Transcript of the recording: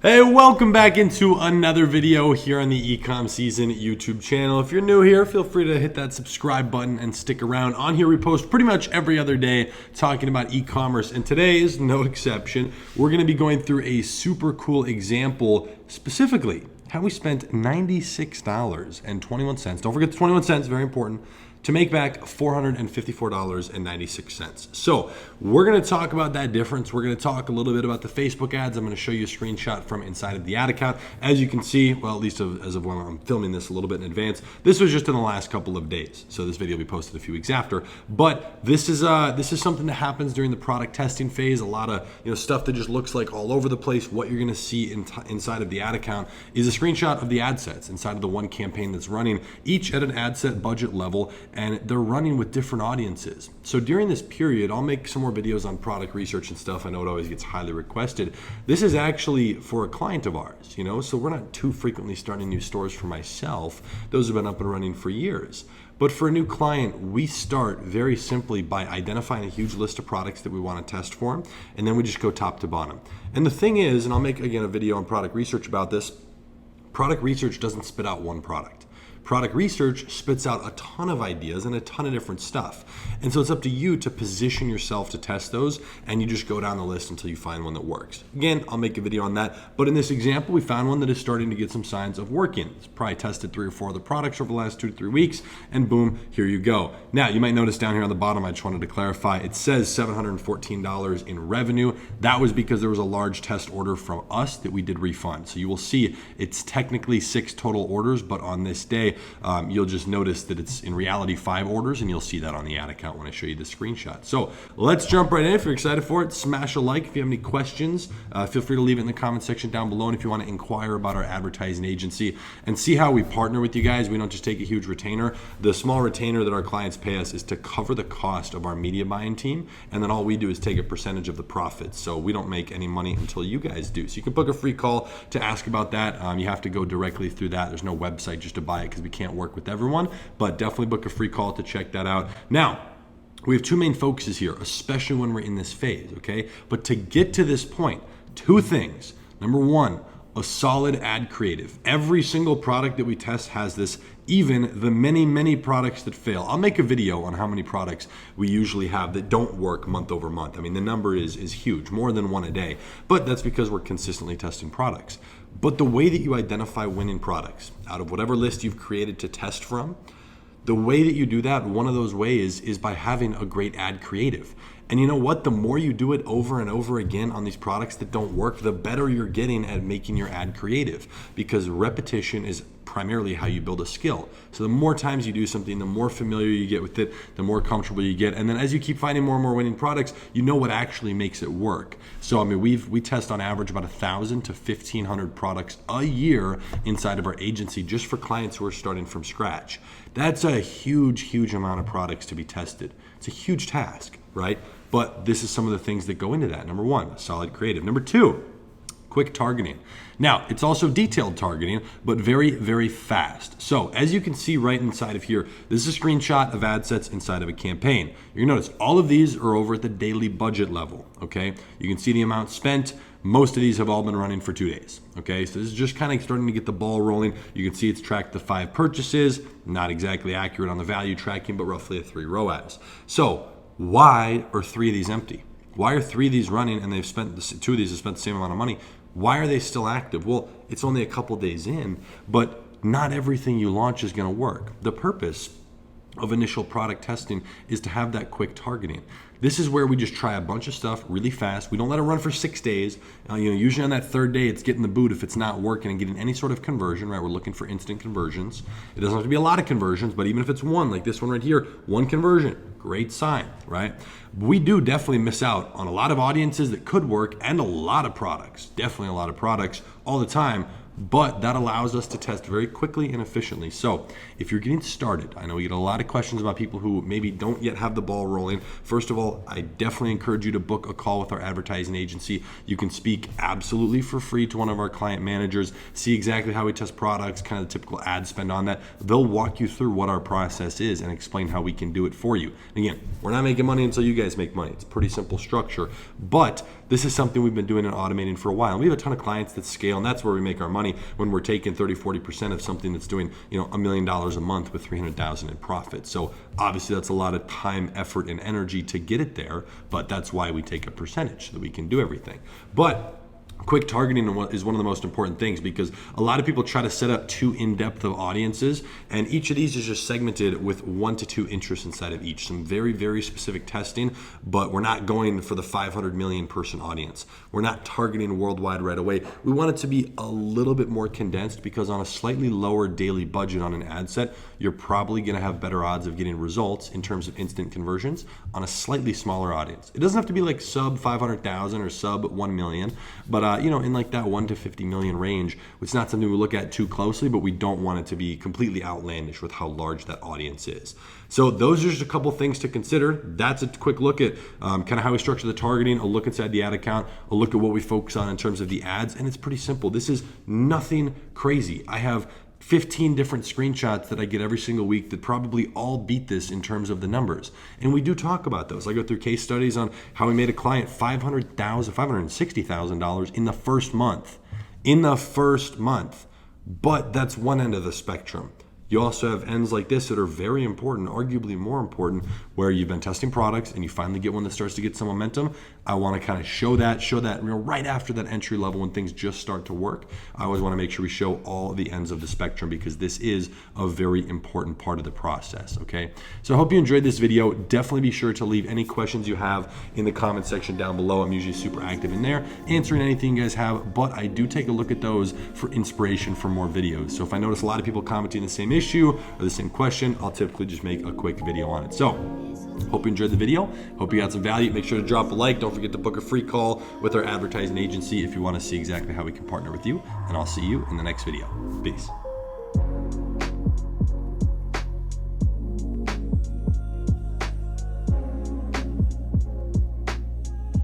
Hey, welcome back into another video here on the Ecom Season YouTube channel. If you're new here, feel free to hit that subscribe button and stick around. On here, we post pretty much every other day talking about e-commerce, and today is no exception. We're going to be going through a super cool example, specifically how we spent $96.21. Don't forget the 21 cents, very important, to make back $454.96. So we're going to talk about that difference. We're going to talk a little bit about the Facebook ads. I'm going to show you a screenshot from inside of the ad account. As you can see, well, at least as of when I'm filming this a little bit in advance, this was just in the last couple of days. So this video will be posted a few weeks after. But this is something that happens during the product testing phase. A lot of stuff that just looks like all over the place. What you're going to see inside of the ad account is a screenshot of the ad sets inside of the one campaign that's running, each at an ad set budget level, and they're running with different audiences. So during this period, I'll make some more videos on product research and stuff. I know it always gets highly requested. This is actually for a client of ours, so we're not too frequently starting new stores for myself. Those have been up and running for years. But for a new client, we start very simply by identifying a huge list of products that we want to test for them, and then we just go top to bottom. And the thing is, and I'll make, again, a video on product research about this, product research doesn't spit out one product. Product research spits out a ton of ideas and a ton of different stuff. And so it's up to you to position yourself to test those, and you just go down the list until you find one that works. Again, I'll make a video on that. But in this example, we found one that is starting to get some signs of working. It's probably tested 3 or 4 other products over the last 2 to 3 weeks, and boom, here you go. Now, you might notice down here on the bottom, I just wanted to clarify, it says $714 in revenue. That was because there was a large test order from us that we did refund. So you will see it's technically 6 total orders, but on this day, you'll just notice that it's in reality 5 orders, and you'll see that on the ad account when I show you the screenshot. So let's jump right in. If you're excited for it, smash a like. If you have any questions, feel free to leave it in the comment section down below. And if you want to inquire about our advertising agency and see how we partner with you guys, we don't just take a huge retainer. The small retainer that our clients pay us is to cover the cost of our media buying team, and then all we do is take a percentage of the profits. So we don't make any money until you guys do. So you can book a free call to ask about that. You have to go directly through that. There's no website just to buy it because we can't work with everyone, but definitely book a free call to check that out. Now, we have 2 main focuses here, especially when we're in this phase, okay? But to get to this point, 2 things. Number 1, a solid ad creative. Every single product that we test has this, even the many, many products that fail. I'll make a video on how many products we usually have that don't work month over month. I mean, the number is huge, more than 1 a day, but that's because we're consistently testing products. But the way that you identify winning products out of whatever list you've created to test from, the way that you do that, one of those ways is by having a great ad creative. And you know what? The more you do it over and over again on these products that don't work, the better you're getting at making your ad creative, because repetition is primarily how you build a skill. So the more times you do something, the more familiar you get with it, the more comfortable you get. And then as you keep finding more and more winning products, you know what actually makes it work. So I mean, we test on average about 1,000 to 1,500 products a year inside of our agency just for clients who are starting from scratch. That's a huge, huge amount of products to be tested. It's a huge task, right? But this is some of the things that go into that. Number 1, solid creative. Number 2, quick targeting. Now, it's also detailed targeting, but very, very fast. So as you can see right inside of here, this is a screenshot of ad sets inside of a campaign. You're gonna notice all of these are over at the daily budget level, okay? You can see the amount spent. Most of these have all been running for 2 days, okay? So this is just kind of starting to get the ball rolling. You can see it's tracked the 5 purchases, not exactly accurate on the value tracking, but roughly a 3 ROAS. So why are 3 of these empty? Why are 3 of these running and 2 of these have spent the same amount of money? Why are they still active? Well, it's only a couple days in, but not everything you launch is going to work. The purpose of initial product testing is to have that quick targeting. This is where we just try a bunch of stuff really fast. We don't let it run for 6 days. Usually on that 3rd day, it's getting the boot if it's not working and getting any sort of conversion, right? We're looking for instant conversions. It doesn't have to be a lot of conversions, but even if it's 1, like this one right here, 1 conversion, great sign, right? We do definitely miss out on a lot of audiences that could work and a lot of products, definitely a lot of products all the time. but that allows us to test very quickly and efficiently. So if you're getting started, I know we get a lot of questions about people who maybe don't yet have the ball rolling. First of all, I definitely encourage you to book a call with our advertising agency. You can speak absolutely for free to one of our client managers, see exactly how we test products, kind of the typical ad spend on that. They'll walk you through what our process is and explain how we can do it for you. And again, we're not making money until you guys make money. It's a pretty simple structure, but this is something we've been doing and automating for a while. And we have a ton of clients that scale, and that's where we make our money, when we're taking 30-40% of something that's doing $1 million a month with $300,000 in profit. So obviously that's a lot of time, effort, and energy to get it there, but that's why we take a percentage so that we can do everything. But quick targeting is one of the most important things, because a lot of people try to set up too in-depth of audiences, and each of these is just segmented with 1 to 2 interests inside of each. Some very, very specific testing, but we're not going for the 500 million person audience. We're not targeting worldwide right away. We want it to be a little bit more condensed, because on a slightly lower daily budget on an ad set, you're probably going to have better odds of getting results in terms of instant conversions on a slightly smaller audience. It doesn't have to be like sub 500,000 or sub 1 million, but in like that 1 to 50 million range. It's not something we look at too closely, but we don't want it to be completely outlandish with how large that audience is. So those are just a couple things to consider. That's a quick look at kind of how we structure the targeting, a look inside the ad account, a look at what we focus on in terms of the ads, and it's pretty simple. This is nothing crazy. I have 15 different screenshots that I get every single week that probably all beat this in terms of the numbers. And we do talk about those. I go through case studies on how we made a client $560,000 in the first month. But that's one end of the spectrum. You also have ends like this that are very important, arguably more important, where you've been testing products and you finally get one that starts to get some momentum. I want to kind of show that right after that entry level when things just start to work. I always want to make sure we show all the ends of the spectrum, because this is a very important part of the process, okay? So I hope you enjoyed this video. Definitely be sure to leave any questions you have in the comment section down below. I'm usually super active in there, answering anything you guys have, but I do take a look at those for inspiration for more videos. So if I notice a lot of people commenting the same issue or the same question, I'll typically just make a quick video on it. So hope you enjoyed the video. Hope you got some value. Make sure to drop a like. Don't forget to book a free call with our advertising agency if you want to see exactly how we can partner with you. And I'll see you in the next video. Peace.